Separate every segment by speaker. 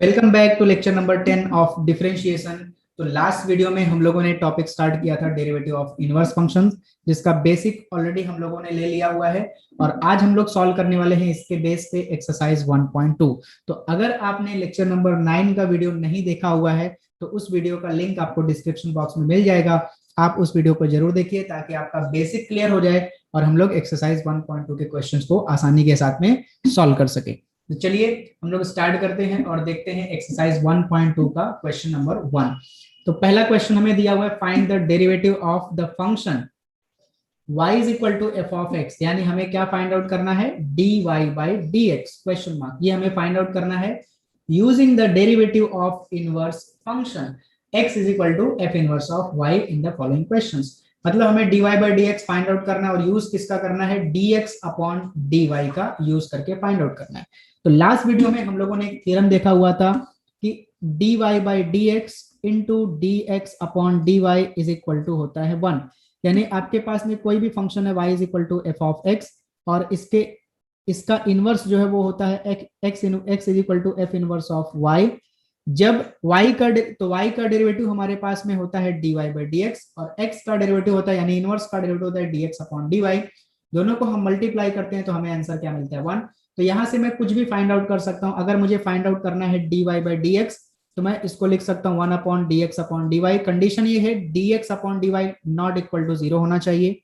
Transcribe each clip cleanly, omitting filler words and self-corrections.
Speaker 1: Welcome back to lecture number 10 of differentiation. तो last video में हम लोगों ने टॉपिक स्टार्ट किया था डेरिवेटिव ऑफ इनवर्स फंक्शंस, जिसका बेसिक ऑलरेडी हम लोगों ने ले लिया हुआ है और आज हम लोग सॉल्व करने वाले हैं इसके बेस पे एक्सरसाइज 1.2। तो अगर आपने लेक्चर नंबर 9 का वीडियो नहीं देखा हुआ है तो उस वीडियो का लिंक आपको डिस्क्रिप्शन बॉक्स में मिल जाएगा। आप उस वीडियो को जरूर देखिए ताकि आपका बेसिक क्लियर हो जाए और हम लोग एक्सरसाइज 1.2 के क्वेश्चंस को आसानी के साथ में सॉल्व कर सके। तो चलिए हम लोग स्टार्ट करते हैं और देखते हैं एक्सरसाइज 1.2 का क्वेश्चन नंबर 1। तो पहला क्वेश्चन हमें दिया हुआ है, find the derivative of the function y is equal to f of x, यानी हमें क्या फाइंड आउट करना है, dy by d x question mark, ये हमें फाइंड आउट करना है using the derivative of inverse function x is equal to f inverse of y in the following questions. मतलब हमें dy by d x find out करना है और use किसका करना है, dx अपॉन dy का यूज करके फाइंड आउट करना है। तो लास्ट वीडियो में हम लोगों ने एक थ्योरम देखा हुआ था कि dy by d x into d x upon d y is equal to होता है 1। यानी आपके पास में कोई भी फंक्शन है y is equal to f of x और इसका इनवर्स जो है वो होता है x is equal to f inverse of y। जब y का डेरिवेटिव हमारे पास में होता है dy बाई डी एक्स और x का डेरिवेटिव होता है यानी इनवर्स का डेरिवेटिव होता है dx अपॉन dy। दोनों को हम मल्टीप्लाई करते हैं तो हमें आंसर क्या मिलता है, 1। तो यहां से मैं कुछ भी फाइंड आउट कर सकता हूं। अगर मुझे फाइंड आउट करना है dy बाई डी एक्स तो मैं इसको लिख सकता हूँ 1 upon d x upon d y. Condition ये है dx upon d y not equal to 0 होना चाहिए।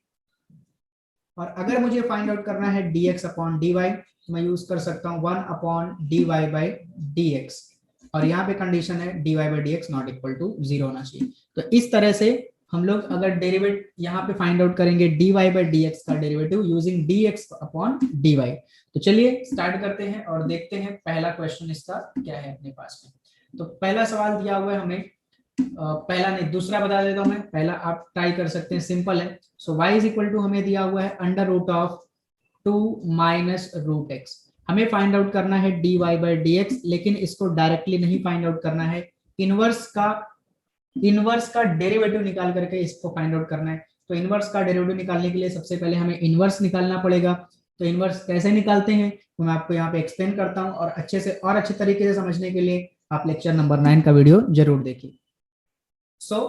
Speaker 1: और अगर मुझे फाइंड आउट करना है dx अपॉन डी वाई तो मैं यूज कर सकता हूँ 1 upon d y by d x और यहाँ पे कंडीशन है dy by d x not equal to 0 होना चाहिए। तो इस तरह से हम लोग अगर डेरिवेटिव यहाँ पे फाइंड आउट करेंगे dy बाई डी एक्स का derivative using dx upon dy। तो चलिए स्टार्ट करते हैं और देखते हैं पहला क्वेश्चन इसका क्या है अपने पास में। तो पहला सवाल दिया हुआ है हमें, पहला नहीं दूसरा बता देता हूं मैं, पहला आप ट्राई कर सकते हैं, सिंपल है। So y is equal to हमें दिया हुआ है under root of 2 minus root x. हमें फाइंड आउट करना है dy बाई डी एक्स, लेकिन इसको डायरेक्टली नहीं फाइंड आउट करना है, इनवर्स का डेरिवेटिव निकाल करके इसको फाइंड आउट करना है। तो इनवर्स का डेरिवेटिव निकालने के लिए सबसे पहले हमें इनवर्स निकालना पड़ेगा। तो इनवर्स कैसे निकालते हैं तो मैं आपको यहाँ पे एक्सप्लेन करता हूँ और अच्छे से और अच्छे तरीके से समझने के लिए आप लेक्चर नंबर 9 का वीडियो जरूर देखिए। So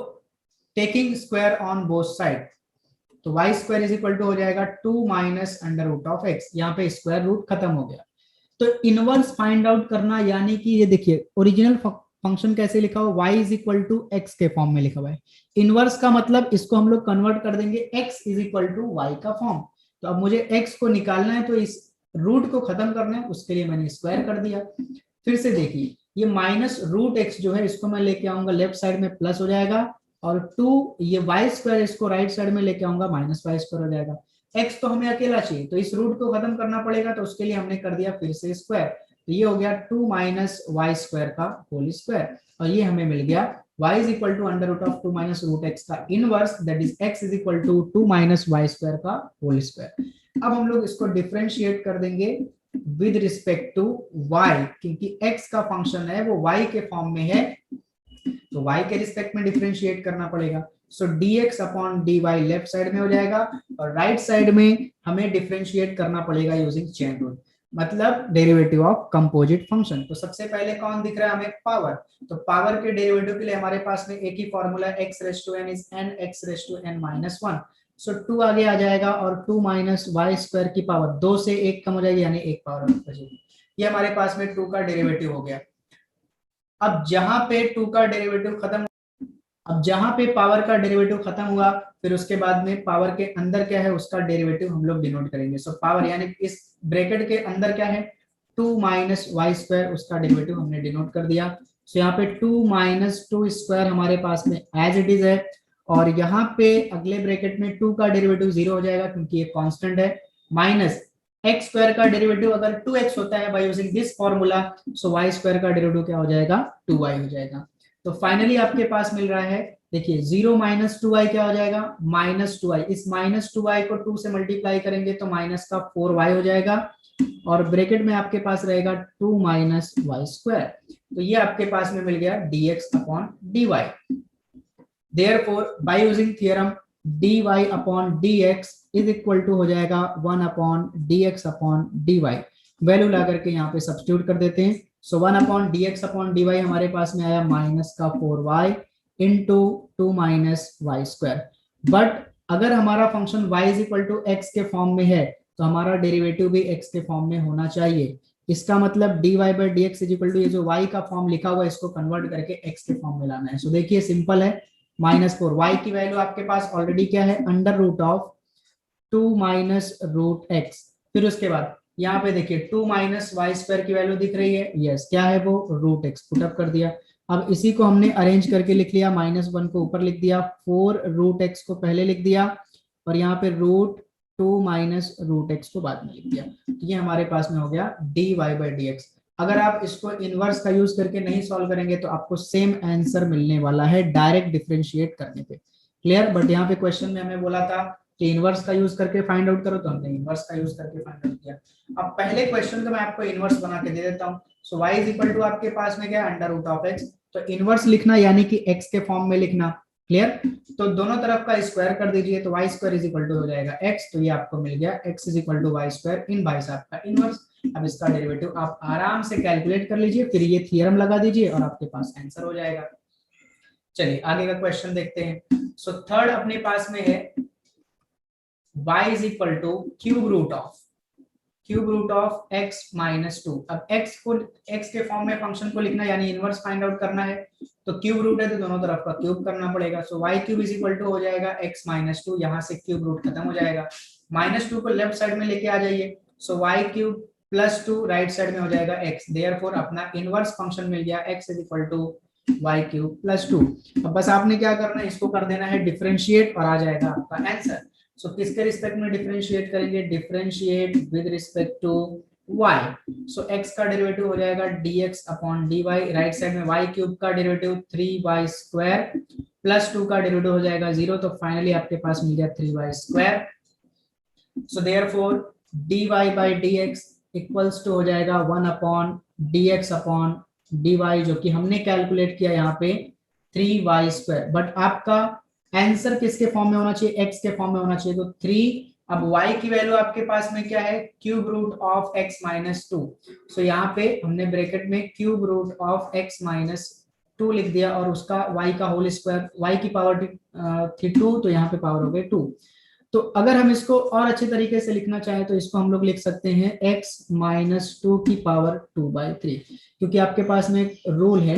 Speaker 1: taking square on both side, तो y square is equal to हो जाएगा 2 minus under root of x। यहाँ पे स्क्वायर रूट खत्म हो गया। तो इनवर्स फाइंड आउट करना, यानी कि ये देखिए ओरिजिनल फंक्शन कैसे लिखा हुआ, y is equal to x के फॉर्म में लिखा हुआ है। इनवर्स का मतलब इसको हम लोग कन्वर्ट कर देंगे x is equal to y का फॉर्म। तो अब मुझे x को निकालना है तो इस रूट को खत्म करना है, उसके लिए मैंने स्क्वायर कर दिया। फिर से देखिए ये माइनस रूट एक्स जो है इसको मैं लेके आऊंगा लेफ्ट साइड में, प्लस हो जाएगा और 2 ये वाई स्क्वायर इसको राइट साइड में लेके आऊंगा, माइनस वाई स्क्वायर हो जाएगा। एक्स तो हमें अकेला चाहिए तो इस रूट को खत्म करना पड़ेगा, तो उसके लिए हमने कर दिया फिर से स्क्वायर। तो ये हो गया 2 माइनस वाई स्क्वायर का होल स्क्वायर और ये हमें मिल गया y is equal to under root of 2 minus root X का inverse, that is x is equal to 2 minus Y square का होल स्क्वायर। अब हम लोग इसको डिफरेंशिएट कर देंगे विद रिस्पेक्ट टू y, क्योंकि x का फंक्शन है वो y के फॉर्म में है तो y के रिस्पेक्ट में डिफरेंशिएट करना पड़ेगा। सो dx upon dy left side में हो जाएगा और राइट साइड में हमें डिफरेंशिएट करना पड़ेगा यूजिंग चेन रूल, मतलब डेरिवेटिव ऑफ कंपोजिट फंक्शन। तो सबसे पहले कौन दिख रहा है हमें, पावर। तो पावर के डेरिवेटिव के लिए हमारे पास में एक ही फॉर्मूला है, x raise to n is n x raise to n minus 1। So 2 आगे आ जाएगा और 2 माइनस वाई स्क्वायर की पावर 2 से 1 कम हो जाएगी यानी 1 पावर बचेगी। ये हमारे पास में 2 का डेरिवेटिव हो गया। अब जहां पे 2 का डेरिवेटिव खत्म, अब जहां पे पावर का डेरिवेटिव खत्म हुआ फिर उसके बाद में पावर के अंदर क्या है उसका डेरिवेटिव हम लोग डिनोट करेंगे। सो पावर यानी इस ब्रैकेट के अंदर क्या है 2 माइनस वाई स्क्वायर, उसका डेरिवेटिव हमने डिनोट कर दिया। सो यहाँ पे 2 माइनस 2 स्क्वायर हमारे पास में एज इट इज है और यहाँ पे अगले ब्रैकेट में 2 का डेरिवेटिव 0 हो जाएगा क्योंकि ये कांस्टेंट है, माइनस एक्स स्क्वायर का डेरिवेटिव अगर 2x होता है by using this formula, so y square का डेरिवेटिव क्या हो जाएगा 2y हो जाएगा। तो फाइनली आपके पास मिल रहा है, देखिए 0 माइनस 2y क्या हो जाएगा माइनस 2y, इस माइनस 2y को 2 से मल्टीप्लाई करेंगे तो माइनस का 4y हो जाएगा और ब्रैकेट में आपके पास रहेगा 2 माइनस वाई स्क्वायर। तो ये आपके पास में मिल गया dx upon dy। Therefore by using theorem dy upon dx is equal to हो जाएगा 1 upon dx upon dy। Value ला करके यहाँ पे सब्स्टिट्यूट कर देते हैं सो 1/dx/dy हमारे पास में आया माइनस का 4y into 2 minus Y square. But अगर हमारा function y is equal to x के फॉर्म में है तो हमारा डेरिवेटिव भी x के फॉर्म में होना चाहिए। इसका मतलब dy by d x is equal to ये जो y का फॉर्म लिखा हुआ है इसको कन्वर्ट करके x के फॉर्म में लाना है। सो देखिए सिंपल है, -4 y की वैल्यू आपके पास ऑलरेडी क्या है, under root of 2 minus root x. फिर उसके बाद यहाँ पे देखिए 2 माइनस वाई स्क्वायर की वैल्यू दिख रही है, यस क्या है वो, रूट एक्स, पुटअप कर दिया। अब इसी को हमने अरेंज करके लिख लिया, -1 को ऊपर लिख दिया, 4 रूट एक्स को पहले लिख दिया और यहाँ पे रूट 2 माइनस रूट एक्स को बाद में लिख दिया। तो ये हमारे पास में हो गया dy बाई डी एक्स। अगर आप इसको इनवर्स का यूज करके नहीं सॉल्व करेंगे तो आपको सेम आंसर मिलने वाला है डायरेक्ट डिफरेंशिएट करने पे। क्लियर? बट यहाँ पे क्वेश्चन में हमें बोला था कि इनवर्स का यूज करके फाइंड आउट करो, तो हमने इनवर्स का यूज करके फाइंड आउट किया। अब पहले क्वेश्चन को मैं आपको इनवर्स बना के दे देता हूँ। सो y इज इक्वल टू आपके पास में क्या, अंडर रूट ऑफ x, तो इनवर्स लिखना यानी कि x के फॉर्म में लिखना। क्लियर? तो दोनों तरफ का स्क्वायर कर दीजिए, तो y square is equal to हो जाएगा x, तो ये आपको मिल गया x is equal to y square इन बाई साहब का इनवर्स। अब इसका डेरिवेटिव आप आराम से कैलकुलेट कर लीजिए, फिर ये थ्योरम लगा दीजिए और आपके पास आंसर हो जाएगा। चलिए आगे का क्वेश्चन देखते हैं। सो थर्ड अपने पास में है y is equal to cube root of x minus 2। अब x के फॉर्म में फंक्शन को लिखना यानी इनवर्स फाइंड आउट करना है, तो क्यूब रूट है तो दोनों तरफ का क्यूब करना पड़ेगा। So y cube is equal to हो जाएगा x माइनस 2, यहाँ से क्यूब रूट खत्म हो जाएगा, -2 को लेफ्ट साइड में लेके आ जाइए। So y cube plus 2 right side में हो जाएगा x, देयरफॉर अपना इनवर्स फंक्शन मिल गया x is equal to y cube plus 2। अब बस आपने क्या करना है, इसको कर देना है डिफरेंशिएट और आ जाएगा आपका आंसर। सो किसके रिस्पेक्ट में डिफरेंशिएट करेंगे, differentiate with respect to y। So x का डेरिवेटिव हो जाएगा dx upon dy, right side में y क्यूब का डेरिवेटिव 3y स्क्वायर प्लस 2 का डेरिवेटिव हो जाएगा 0, तो फाइनली आपके पास मिल गया 3y square. So therefore dy by dx equals to हो जाएगा 1 अपॉन dx अपॉन dy, जो कि हमने कैलकुलेट किया यहाँ पे 3y स्क्वायर। बट आपका आंसर किसके फॉर्म में होना चाहिए, x के फॉर्म में होना चाहिए, तो 3। अब y की वैल्यू आपके पास में क्या है, cube root of x minus 2। So यहाँ पे हमने ब्रैकेट में cube root of x minus 2 लिख दिया और उसका y का होल स्क्वायर, y की पावर थी 2, तो यहाँ पे पावर हो गई 2। तो अगर हम इसको और अच्छे तरीके से लिखना चाहें तो इसको हम लोग लिख सकते हैं x माइनस 2 की पावर 2/3, क्योंकि आपके पास में एक रूल है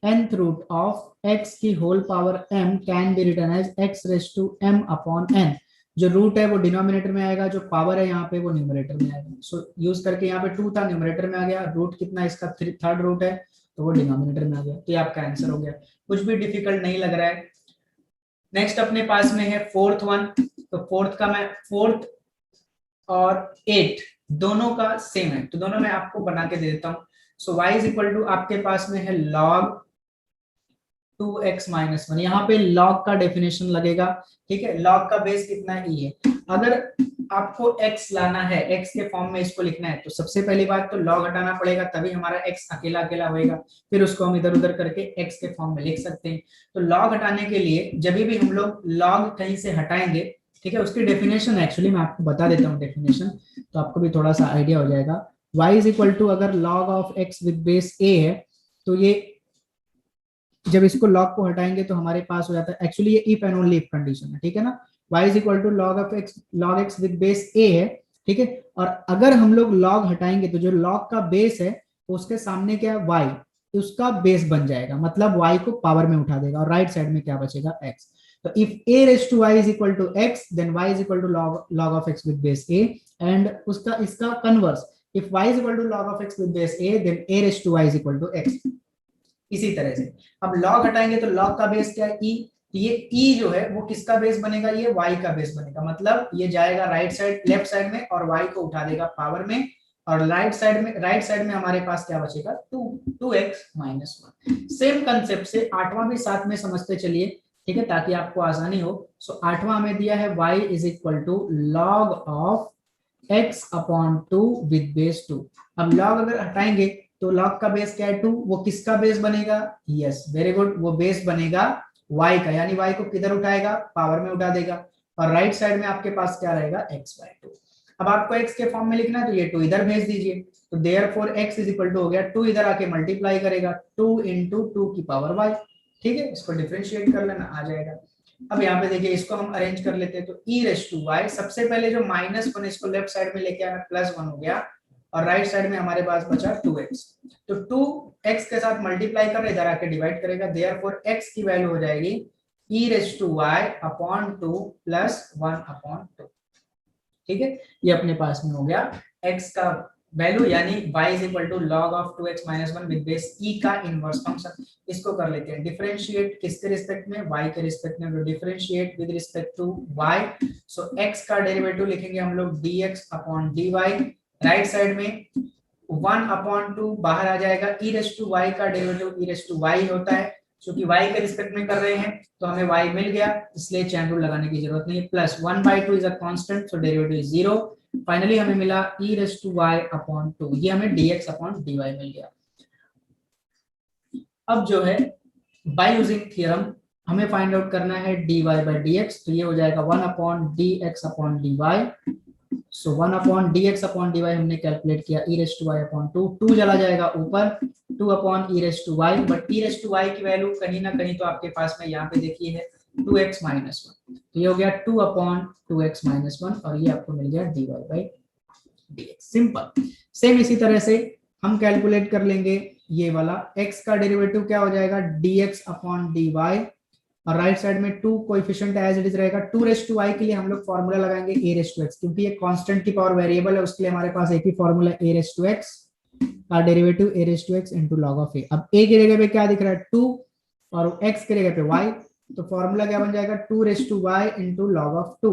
Speaker 1: nth रूट ऑफ x की whole power m can be written as x raise to m upon n। जो रूट है वो डिनोमिनेटर में आएगा, जो पावर है यहाँ पे वो न्यूमरेटर में आएगा। सो यूज करके यहाँ पे 2 था, न्यूमरेटर में आ गया, रूट कितना इसका थर्ड रूट है तो वो डिनोमिनेटर में आ गया, तो ये आपका आंसर हो गया। कुछ भी डिफिकल्ट नहीं लग रहा है। नेक्स्ट अपने पास में है फोर्थ वन, तो फोर्थ और 8 दोनों का सेम है, तो दोनों मैं आपको बना के दे देता हूं। सो y इज इक्वल टू आपके पास में है log 2x माइनस 1। यहाँ पे log का डेफिनेशन लगेगा, ठीक है, log का बेस कितना है, e है। अगर आपको x लाना है, x के फॉर्म में इसको लिखना है, तो सबसे पहली बात तो log हटाना पड़ेगा, तभी हमारा x अकेला अकेला होएगा, फिर उसको हम इधर उधर करके x के फॉर्म में लिख सकते हैं। तो log हटाने के लिए जब भी हम लोग log कहीं से हटाएंगे, ठीक है, उसकी डेफिनेशन एक्चुअली मैं आपको बता देता हूँ डेफिनेशन, तो आपको भी थोड़ा सा आइडिया हो जाएगा। y इज इक्वल टू अगर log of x with base a है, तो ये जब इसको log को हटाएंगे तो हमारे पास हो जाता है, एक्चुअली ये if and only if condition है, ठीक है ना। y is equal to log x with base a है, ठीक है। और अगर हम लोग log हटाएंगे तो जो log का बेस है उसके सामने क्या है, y, उसका बेस बन जाएगा, मतलब y को पावर में उठा देगा और राइट साइड में क्या बचेगा, x। तो if a raised to y is equal to x, then y is equal to log of x with base a, and उसका इसका converse, if y is equal to log of x with base a, then a raised to y is equal to x। इसी तरह से अब log हटाएंगे तो log का base क्या है, e, ये e जो है वो किसका बेस बनेगा, ये y का बेस बनेगा, मतलब ये जाएगा राइट साइड लेफ्ट साइड में और y को उठा देगा पावर में, और राइट साइड में हमारे पास क्या बचेगा, 2x माइनस 1। सेम कंसेप्ट से 8वां भी साथ में समझते चलिए, ठीक है, ताकि आपको आसानी हो। सो 8वां हमें दिया है y is equal to log of x upon 2 with base 2। अब log अगर हटाएंगे तो log का बेस क्या है, 2, वो किसका बेस बनेगा, यस वेरी गुड, वो बेस बनेगा y का, यानी y को किधर उठाएगा, पावर में उठा देगा, और राइट साइड में आपके पास क्या रहेगा, x/2। अब आपको x के फॉर्म में लिखना है तो ये 2 इधर भेज दीजिए, तो therefore x is equal to हो गया 2 इधर आके मल्टीप्लाई करेगा 2 इंटू 2 की पावर y। ठीक है, इसको डिफरेंशिएट कर लेना, आ जाएगा। अब यहाँ पे देखिए इसको हम अरेंज कर लेते हैं, तो e रेस टू y, सबसे पहले जो -1 इसको लेफ्ट साइड में लेके आना, +1 हो गया, और राइट साइड में हमारे पास बचा 2x, तो 2x के साथ मल्टीप्लाई कर इधर आके डिवाइड करेगा, देयरफॉर x की वैल्यू हो जाएगी e raise to y upon 2 plus 1 upon 2। ठीक है, ये अपने पास में हो गया x का वैल्यू, यानी y is equal to log of 2x minus 1 with base e का इनवर्स फंक्शन। इसको कर लेते हैं डिफरेंशिएट, किसके रिस्पेक्ट में, y के रिस्पेक्ट में, तो differentiate with respect to y, so x का डेरिवेटिव लिखेंगे हम लोग dx upon dy, right side में 1 अपॉन 2 बाहर आ जाएगा, e रेस टू y का derivative e raise to y होता है, क्योंकि y के रिस्पेक्ट में कर रहे हैं तो हमें y मिल गया, इसलिए चैन रूल लगाने की जरूरत नहीं है, plus 1/2 is a constant, so derivative is 0। Finally हमें मिला e raise to y upon 2, ये हमें dx अपॉन dy मिल गया। अब जो है बाय यूजिंग थ्योरम हमें फाइंड आउट करना है dy बाय dx, तो ये हो जाएगा 1 upon dx upon dy, so 1 upon dx upon dy हमने कैलकुलेट किया e raise to y upon 2, 2 चला जाएगा ऊपर, 2 upon e raise to y, but e raise to y की वैल्यू कहीं ना कहीं तो आपके पास में यहाँ पे देखिए है 2x माइनस 1, तो ये हो गया 2 अपॉन 2x माइनस 1, और ये आपको मिल गया dy by dx। Simple. Same इसी तरह से हम कैलकुलेट कर लेंगे ये वाला, x का डेरिवेटिव क्या हो जाएगा dx अपॉन dy, और राइट साइड में 2 कोएफिशिएंट एज इट इज रहेगा, 2 रेस टू y के लिए हम लोग फॉर्मूला लगाएंगे a रेस टू x, क्योंकि ये कांस्टेंट की पावर वेरिएबल है, उसके लिए हमारे पास एक ही formula a raise to x का derivative a raise to x into log of a। अब a की जगह पे क्या दिख रहा है 2, और x की जगह पे y, तो फॉर्मूला क्या बन जाएगा 2 raise to y into log of 2,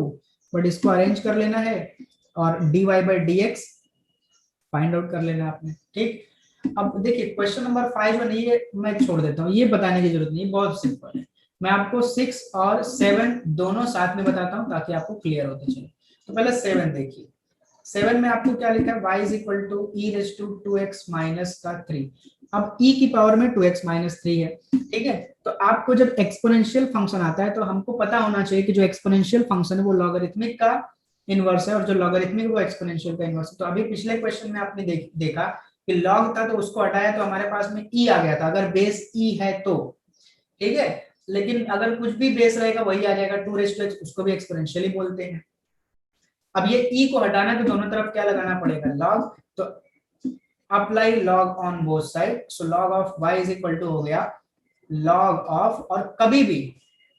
Speaker 1: but इसको अरेंज कर लेना है और dy by dx find out कर लेना आपने। ठीक, अब देखिए क्वेश्चन नंबर 5 में ये मैं छोड़ देता हूँ, ये बताने की जरूरत नहीं, बहुत सिंपल है, मैं आपको 6 और 7 दोनों साथ में बताता हूँ ताकि आपको क्लियर होते चले। तो पहले 7 देखिए, 7 में आपको क्या लिखा है y is equal to e raise to 2x minus का 3, अब e की पावर में 2x माइनस 3 है। ठीक है, तो आपको जब एक्सपोनेंशियल फंक्शन आता है तो हमको पता होना चाहिए कि जो एक्सपोनेंशियल फंक्शन है वो लॉगरिथमिक का इनवर्स है, और जो लॉगरिथमिक वो एक्सपोनेंशियल का इनवर्स है। तो अभी पिछले क्वेश्चन में आपने देखा कि लॉग था तो उसको हटाया तो हमारे पास में e आ गया था, अगर बेस e है तो। ठीक है, लेकिन अगर कुछ भी बेस रहेगा वही आ जाएगा 2 रेज़ टू x, उसको भी एक्सपोनेंशियली बोलते हैं। अब ये e को हटाना है तो दोनों तरफ क्या लगाना पड़ेगा log, तो apply log on both side, so log of y is equal to हो गया log ऑफ, और कभी भी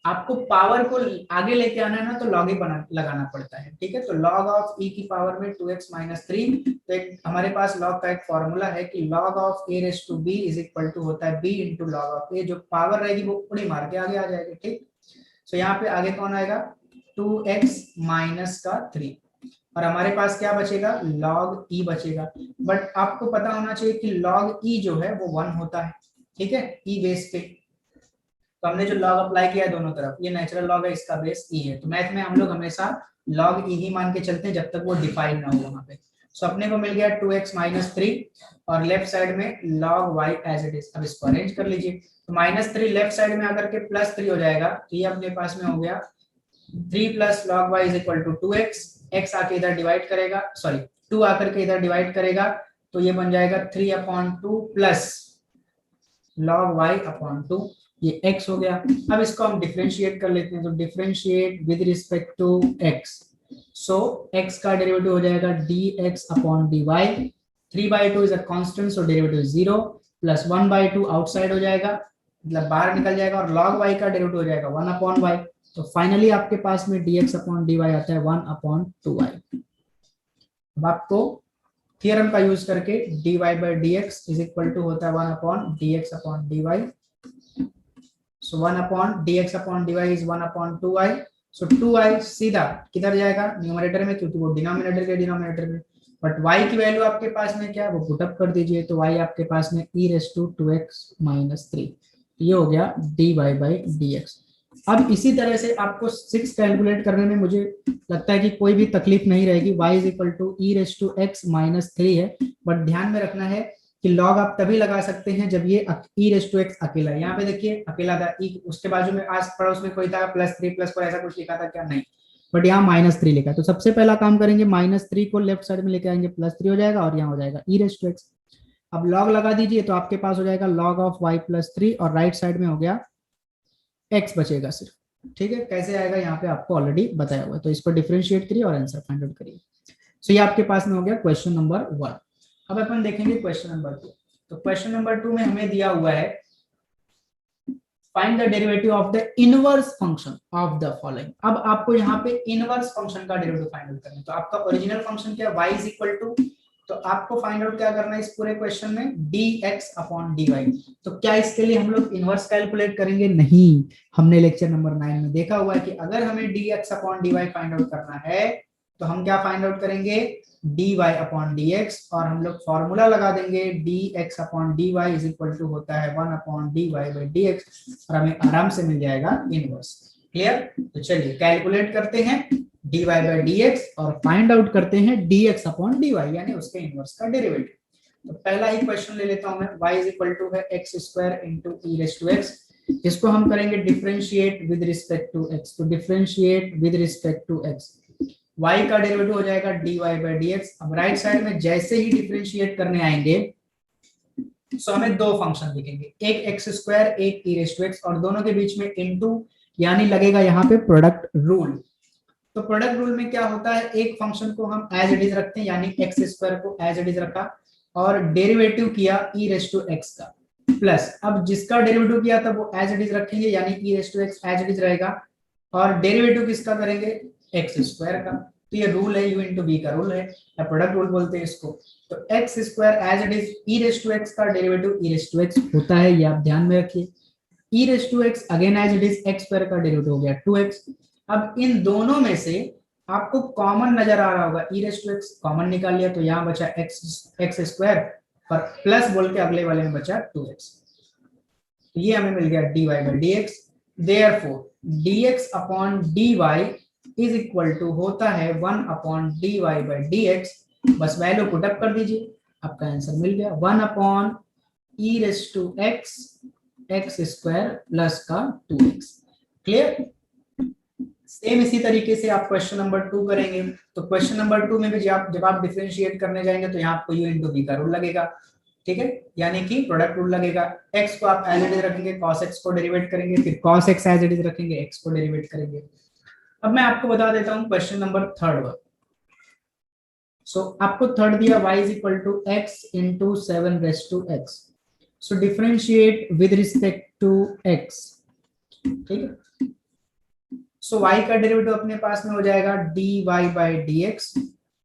Speaker 1: आपको पावर को आगे लेके आना है ना तो log ही लगाना पड़ता है। ठीक है, तो log ऑफ e की पावर में 2x माइनस 3, तो एक हमारे पास log का एक फॉर्मूला है कि log of a raise to b is equal to होता है b into log of a, जो पावर रहेगी वो उड़ी मार के आगे आ जाएगी। ठीक, सो यहाँ पे आगे कौन आएगा 2x माइनस का 3, और हमारे पास क्या बचेगा log e बचेगा, बट आपको पता होना चाहिए कि log e जो है वो 1 होता है। ठीक है, e बेस पे, तो हमने जो log अप्लाई किया है दोनों तरफ, ये नेचुरल लॉग है, इसका बेस e है, तो मैथ में हम लोग हमेशा log e ही मान के चलते हैं जब तक वो डिफाइन ना हो वहां पे। सो अपने को मिल गया 2x माइनस 3, और लेफ्ट साइड में log y as it is. अब इसको अरेंज कर लीजिए, तो -3 लेफ्ट साइड में आकर के +3 हो जाएगा, तो ये अपने पास में हो गया 3 plus log y is equal to 2x, x आके इधर डिवाइड करेगा, सॉरी 2 आकर के इधर डिवाइड करेगा, तो ये बन जाएगा 3/2 प्लस log y अपॉन 2, ये x हो गया। अब इसको हम डिफरेंशिएट कर लेते हैं, तो differentiate with respect to x, so x का डेरिवेटिव हो जाएगा dx upon dy, 3/2 is a constant, so derivative 0, plus 1/2 outside हो जाएगा, मतलब बाहर निकल जाएगा, और log y का डेरिवेटिव हो जाएगा 1 अपॉन y, तो फाइनली आपके पास में dx अपॉन dy आता है 1/2y। अब आपको थ्योरम का यूज करके dy by dx is equal to होता है 1 upon dx upon dy, so 1 upon dx upon dy is 1/2y, so 2y सीधा किधर जाएगा न्यूमरेटर में, क्योंकि वो डिनोमिनेटर के डिनोमिनेटर में, बट y की वैल्यू आपके पास में क्या है वो पुट अप कर दीजिए, तो y आपके पास में e raise to 2x minus 3, ये हो गया dy बाई dx। अब इसी तरह से आपको 6 कैलकुलेट करने में मुझे लगता है कि कोई भी तकलीफ नहीं रहेगी, y is equal to e raise to x minus 3 है, बट ध्यान में रखना है कि log आप तभी लगा सकते हैं जब ये e रेस टू x अकेला है। यहाँ पे देखिए अकेला था e, उसके बाजू में आस पड़ोस में कोई था +3 +4 ऐसा कुछ लिखा था क्या, नहीं, बट यहाँ -3 लिखा है, तो सबसे पहला काम करेंगे -3 को लेफ्ट साइड में लेके आएंगे, +3 हो जाएगा और यहाँ हो जाएगा e⁻x। अब लॉग लगा दीजिए तो आपके पास हो जाएगा log ऑफ y + 3 और राइट साइड में हो गया x बचेगा सिर्फ। ठीक है, कैसे आएगा यहाँ पे आपको ऑलरेडी बताया हुआ है, तो इसको डिफरेंशिएट करिए और आंसर फाइंड आउट करिए। सो ये आपके पास में हो गया क्वेश्चन नंबर 1। अब अपन देखेंगे क्वेश्चन नंबर 2। तो क्वेश्चन नंबर 2 में हमें दिया हुआ है find the derivative of the inverse function of the following. अब आपको यहाँ पे इनवर्स फंक्शन का डेरिवेटिव फाइंड आउट करना है। तो आपका ओरिजिनल फंक्शन क्या है, y इज इक्वल टू, तो आपको फाइंड आउट क्या करना है इस पूरे क्वेश्चन में, dx अपॉन dy। तो क्या इसके लिए हम लोग इनवर्स कैलकुलेट करेंगे? नहीं, हमने लेक्चर नंबर 9 में देखा हुआ है कि अगर हमें dx upon dy find out करना है तो हम क्या फाइंड आउट करेंगे, dy अपॉन dx, और हम लोग फॉर्मूला लगा देंगे dx upon dy is equal to होता है 1 अपॉन dy बाई dx, और हमें आराम से मिल जाएगा इनवर्स। क्लियर? तो चलिए कैलकुलेट करते हैं dy बाई dx और फाइंड आउट करते हैं dx अपॉन dy, यानी उसके इनवर्स का डेरिवेटिव। तो पहला ही क्वेश्चन ले लेता हूं मैं, y इज इक्वल टू है x² इंटू e⁻x। इसको हम करेंगे differentiate with respect to x, तो differentiate with respect to x, y का डेरिवेटिव हो जाएगा dy बाई dx। अब राइट साइड में जैसे ही डिफरेंशिएट करने आएंगे सो हमें दो फंक्शन दिखेंगे, एक x², एक e⁻x, और दोनों के बीच में इनटू यानी लगेगा यहाँ पे प्रोडक्ट रूल। तो प्रोडक्ट रूल में क्या होता है, एक फंक्शन को हम एज इट इज रखते हैं, यानी x² को एज इट इज रखा और डेरिवेटिव किया e⁻x का, प्लस अब जिसका डेरिवेटिव किया था वो एज इट इज रखेंगे, यानी e⁻x एज इट इज रहेगा, और डेरिवेटिव किसका करेंगे, x² का। तो ये रूल है, u इंटू बी का रूल है, या प्रोडक्ट रूल बोलते हैं इसको। तो x² as it is, e⁻x का डेरिवेटिव e⁻x होता है, ये आप ध्यान में रखिए। e⁻x again as it is, x² का डेरिवेटिव हो गया 2x। अब इन दोनों में से आपको कॉमन नजर आ रहा होगा, e⁻x कॉमन निकाल लिया तो यहाँ बचा x² और प्लस बोल के अगले वाले में बचा 2x। तो ये हमें मिल गया dy by dx। Therefore dx upon dy is equal to होता है 1 अपॉन dy बाई dx। बस वैल्यू पुट अप कर दीजिए, आपका आंसर मिल गया 1 अपॉन e⁻x x² प्लस का 2x। क्लियर? सेम इसी तरीके से आप क्वेश्चन नंबर 2 करेंगे। तो क्वेश्चन नंबर 2 में भी जब आप डिफरेंशिएट करने जाएंगे तो यहाँ आपको u इंटू v का रूल लगेगा, ठीक है, यानी कि प्रोडक्ट रूल लगेगा। x को आप एज इट इज रखेंगे, cos x को डेरिवेट करेंगे, फिर cos x as it is रखेंगे, x को डेरिवेट करेंगे। अब मैं आपको बता देता हूँ क्वेश्चन नंबर 3। सो आपको थर्ड दिया y is equal to x into 7⁻x। So differentiate with respect to x, ठीक है। सो y का डेरिवेटिव अपने पास में हो जाएगा dy बाई dx,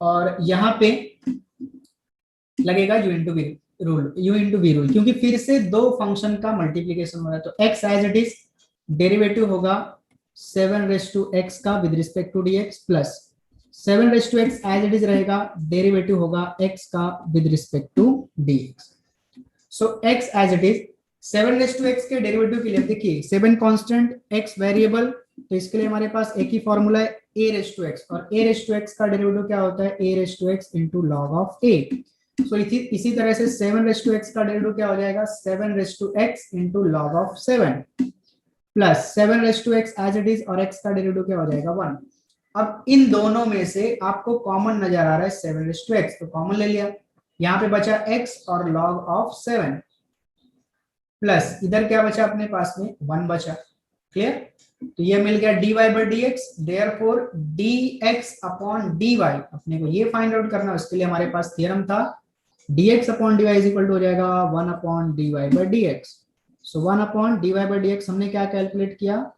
Speaker 1: और यहाँ पे लगेगा u इंटू v रूल, क्योंकि फिर से दो फंक्शन का मल्टीप्लीकेशन हो रहा है। तो x as it is derivative होगा 7⁻x का with respect to dx, plus 7⁻x as it is रहेगा, डेरिवेटिव होगा x का with respect to dx। So x as it is 7⁻x के डेरिवेटिव के लिए देखिए 7 कांस्टेंट, x वेरिएबल, तो इसके लिए हमारे पास एक ही फॉर्मूला है a⁻x, और a⁻x का डेरिवेटिव क्या होता है, a⁻x into log of a। सो इसी तरह से 7⁻x का डेरिवेटिव क्या हो जाएगा, 7⁻x into log of 7 plus 7⁻x as it is, और x का डेरिवेटिव क्या हो जाएगा 1। अब इन दोनों में से आपको कॉमन नजर आ रहा है 7⁻x, तो कॉमन ले लिया, यहाँ पे बचा x और log ऑफ 7, प्लस इधर क्या बचा अपने पास में 1 बचा। क्लियर? तो ये मिल गया dy by dx। Therefore dx upon dy अपने को ये फाइंड आउट करना है, उसके लिए हमारे पास थ्योरम था dx upon dy is equal to हो जाएगा 1 upon dy by dx। So 1 upon dy by dx हमने क्या कैलकुलेट किया,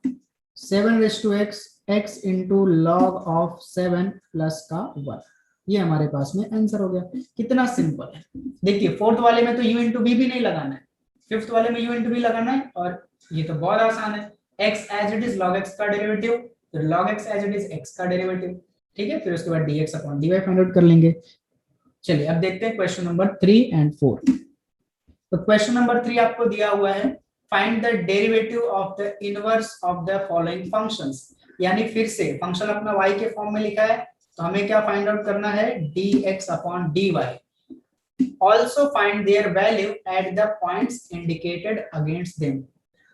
Speaker 1: 7⁻x x into log of 7 plus का 1। ये हमारे पास में आंसर हो गया। कितना सिंपल है। देखिए फोर्थ वाले में तो u इंटू बी भी नहीं लगाना है, फिफ्थ वाले में u इंटू बी लगाना है, और ये तो बहुत आसान है, x as it is log x का डेरिवेटिव, फिर log x as it is x का डेरिवेटिव, ठीक है, फिर उसके बाद dx upon dy find out कर लेंगे। चलिए अब देखते हैं क्वेश्चन नंबर 3 एंड 4। तो क्वेश्चन नंबर 3 आपको दिया हुआ है find the derivative of the inverse of the following functions, यानी फिर से फंक्शन अपना y के फॉर्म में लिखा है, तो हमें क्या फाइंड आउट करना है, dx upon dy। Also find their value at the points indicated against them।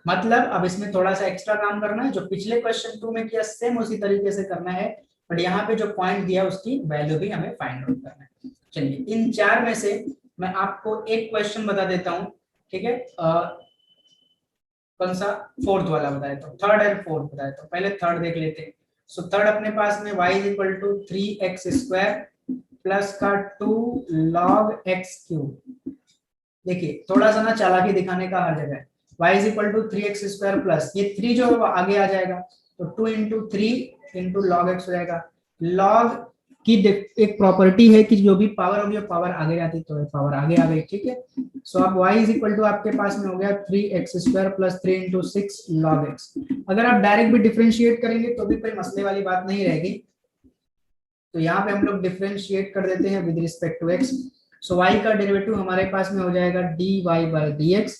Speaker 1: मतलब अब इसमें थोड़ा सा एक्स्ट्रा काम करना है, जो पिछले क्वेश्चन 2 में किया सेम उसी तरीके से करना है, बट यहाँ पे जो पॉइंट दिया उसकी वैल्यू भी हमें फाइंड आउट करना है। चलिए इन चार में से मैं आपको एक क्वेश्चन बता देता हूँ, ठीक है। कौन सा, फोर्थ वाला बताया, तो थर्ड एंड फोर्थ बताया, तो पहले थर्ड देख लेते हैं। सो थर्ड अपने पास में y is equal to 3x² plus का 2 log x क्यूब। देखिए थोड़ा सा ना चालाकी दिखाने का हर जगह है। y is equal to 3x² plus ये 3 जो है वो आगे आ जाएगा, तो 2 इंटू 3 इंटू log x हो जाएगा। log की एक प्रॉपर्टी है कि जो भी पावर होगी वो पावर आगे जाती है, तो पावर आगे आ गई, ठीक है। सो अब y इज इक्वल टू आपके पास में हो गया 3x² plus 3 into 6 log x। अगर आप डायरेक्ट भी डिफ्रेंशिएट करेंगे तो भी कोई मसले वाली बात नहीं रहेगी, तो यहाँ पे हम लोग डिफ्रेंशिएट कर देते हैं with respect to x। So y का डेरिवेटिव हमारे पास में हो जाएगा dy by dx,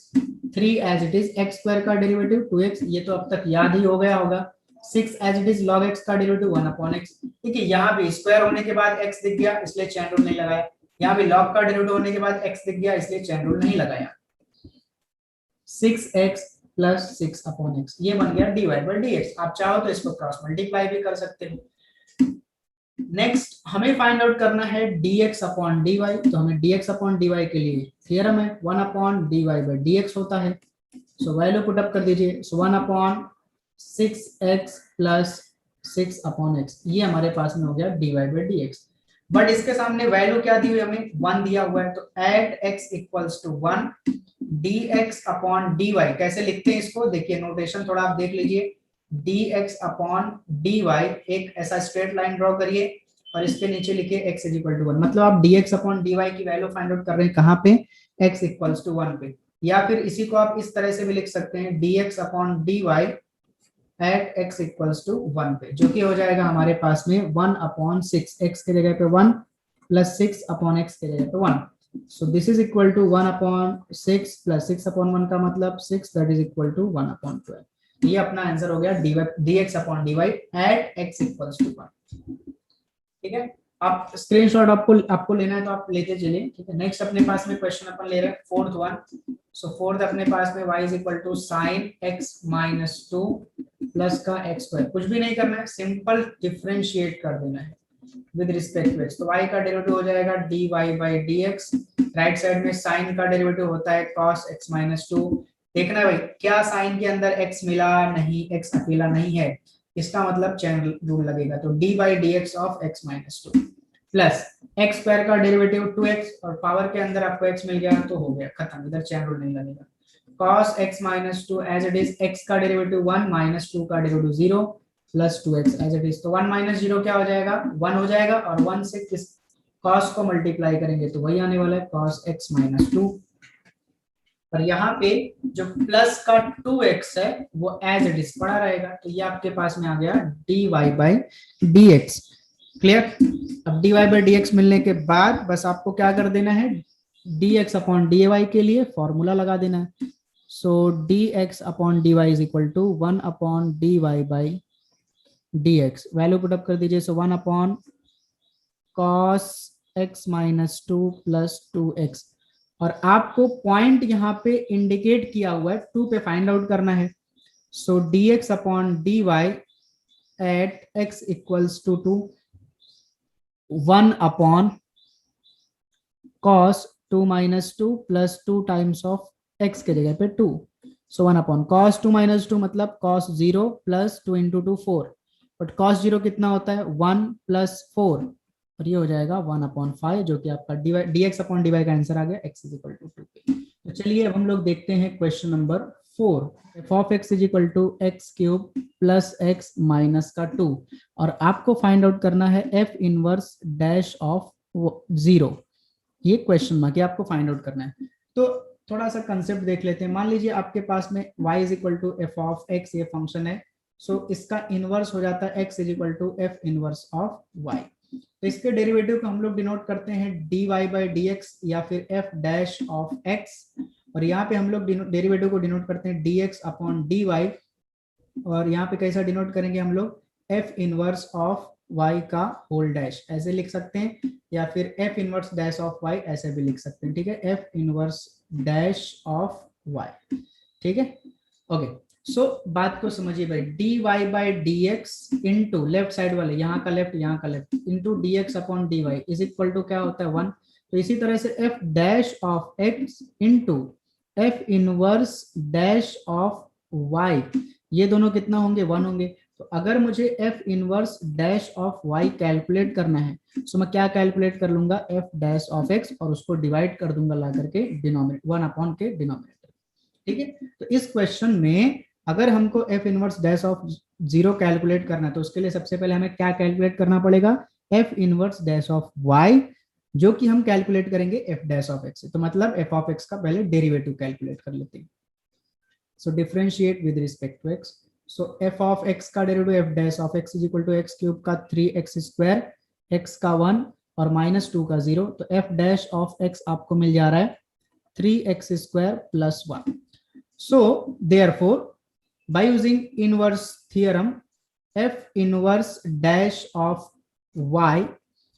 Speaker 1: 3 as it is x square का डेरिवेटिव 2x, ये तो अब तक याद ही हो गया होगा। 6 as it is log x का डेरिवेटिव 1 अपॉन x। ठीक है, यहाँ पे स्क्वायर होने के बाद x दिख गया इसलिए चैन रूल नहीं लगाया, यहाँ पे log का डेरिवेटिव होने के बाद x दिख गया इसलिए चैन रूल नहीं लगाया। 6x प्लस 6 अपॉन x, ये बन गया dy बाई dx। आप चाहो तो इसको क्रॉस मल्टीप्लाई भी कर सकते हो। नेक्स्ट हमें फाइंड आउट करना है dx अपॉन dy, तो हमें dx अपॉन dy के लिए थ्योरम है 1 अपॉन dy बाई dx होता है। सो वैल्यू पुट अप कर दीजिए, so 1 upon 6x plus 6 upon x, ये हमारे पास में हो गया dy बाई dx। बट इसके सामने वैल्यू क्या दी हुई, हमें 1 दिया हुआ है, तो at x equals to 1 dx upon dy कैसे लिखते हैं इसको, देखिए नोटेशन थोड़ा आप देख लीजिए। dx अपॉन dy एक ऐसा स्ट्रेट लाइन ड्रॉ करिए और इसके नीचे लिखिए x इज इक्वल टू 1, मतलब आप dx अपॉन dy की वैल्यू फाइंड आउट कर रहे हैं कहाँ पे, x इक्वल्स टू 1 पे। या फिर इसी को आप इस तरह से भी लिख सकते हैं dx upon dy at x equals to 1 पे, जो कि हो जाएगा हमारे पास में 1 अपॉन 6, x के जगह पे 1 प्लस 6 अपॉन x के जगह पे 1। So this is equal to 1 upon 6 plus 6 upon 1 का मतलब 6, that is equal to 1 upon 12। ये अपना आंसर हो गया dx upon dy at x equals to 1। ठीक है, आप स्क्रीनशॉट आपको लेना है तो आप लेते चलिए, ठीक है। नेक्स्ट अपने पास में क्वेश्चन अपन ले रहे हैं फोर्थ वन। सो फोर्थ अपने पास में y is equal to sine x minus 2 plus का x स्क्वायर, कुछ भी नहीं करना है, सिंपल डिफरेंशिएट कर देना है विद रिस्पेक्ट टू x। तो y का डेरिवेटिव हो जाएगा dy by dx, right side में साइन का डेरिवेटिव होता है cos x माइनस 2। देखना है भाई क्या साइन के अंदर x मिला, नहीं x अकेला नहीं है, इसका मतलब चैन रूल लगेगा, तो d by dx of x minus 2 plus x square का डेरिवेटिव 2x और पावर के अंदर आपको x मिल गया तो हो गया खत्म, इधर चैन रूल नहीं लगेगा। cos x minus 2 as it is, x का डेरिवेटिव 1 माइनस 2 का derivative 0 plus 2x as it is, तो 1 माइनस 0 क्या हो जाएगा 1 हो जाएगा, और 1 से किस cos को मल्टीप्लाई करेंगे तो वही आने वाला है cos x माइनस 2। और यहाँ पे जो प्लस का 2x है वो एज इट इज पड़ा रहेगा, तो ये आपके पास में आ गया dy बाई dx। क्लियर, अब dy बाई dx मिलने के बाद बस आपको क्या कर देना है, dx अपॉन dy के लिए फॉर्मूला लगा देना है। So dx upon dy is equal to 1 upon dy by dx, value put up कर दीजिए, so 1 upon cos x minus 2 plus 2x, और आपको पॉइंट यहाँ पे इंडिकेट किया हुआ है 2 पे फाइंड आउट करना है। So dx upon dy at x equals to 2, 1 upon cos 2 minus 2 plus 2 times of x के जगह पे 2, सो 1 अपॉन cos 2 माइनस 2 मतलब cos 0 plus 2 into 2 4, but cos 0 कितना होता है 1 प्लस 4, और ये हो जाएगा 1 अपॉन 5, जो कि आपका dx अपॉन dy का आंसर आ गया x इज इक्वल टू 2 पे। तो चलिए अब हम लोग देखते हैं question number 4। f of x is equal to x cube plus x minus का 2, और आपको फाइंड आउट करना है f इनवर्स डैश ऑफ 0, ये क्वेश्चन मार्क है, आपको फाइंड आउट करना है। तो थोड़ा सा कंसेप्ट देख लेते हैं। मान लीजिए आपके पास में y is equal to f of x ये फंक्शन है, सो इसका इनवर्स हो जाता है x is equal to f inverse of y। तो इसके डेरिवेटिव को हम लोग डिनोट करते हैं dy बाई dx या फिर f डैश ऑफ x, और यहाँ पे हम लोग डेरिवेटिव को डिनोट करते हैं dx अपॉन dy, और यहाँ पे कैसा डिनोट करेंगे हम लोग f इनवर्स ऑफ y का होल डैश, ऐसे लिख सकते हैं, या फिर f inverse dash of y ऐसे भी लिख सकते हैं, ठीक है, f inverse dash of y, ठीक है। ओके, सो बात को समझिए भाई, d y by d x into left side वाले, यहाँ का लेफ्ट यहाँ का left, into d x upon d y is equal to क्या होता है 1। तो इसी तरह से f dash of x into f inverse dash of y, ये दोनों कितना होंगे 1 होंगे। तो अगर मुझे f inverse dash of y calculate करना है तो मैं क्या कैलकुलेट कर लूंगा, एफ डैश ऑफ एक्स और उसको डिवाइड कर दूंगा ला करके डिनोमिनेटर 1 अपॉन के डिनोमिनेटर। ठीक है, तो इस क्वेश्चन में अगर हमको F inverse dash of 0 calculate करना है तो उसके लिए सबसे पहले हमें क्या कैलकुलेट करना पड़ेगा, f inverse dash of y, जो कि हम कैलकुलेट करेंगे एफ डैश ऑफ एक्स से। तो मतलब एफ ऑफ एक्स का पहले डेरिवेटिव कैलकुलेट कर लेते हैं। So differentiate with respect to X. So F of X का derivative F dash of x is equal to x cube का 3x स्क्वायर, एक्स का 1 और -2 का 0। तो एफ डैश ऑफ एक्स आपको मिल जा रहा है 3x square plus 1। So therefore, by using inverse theorem, f inverse dash of y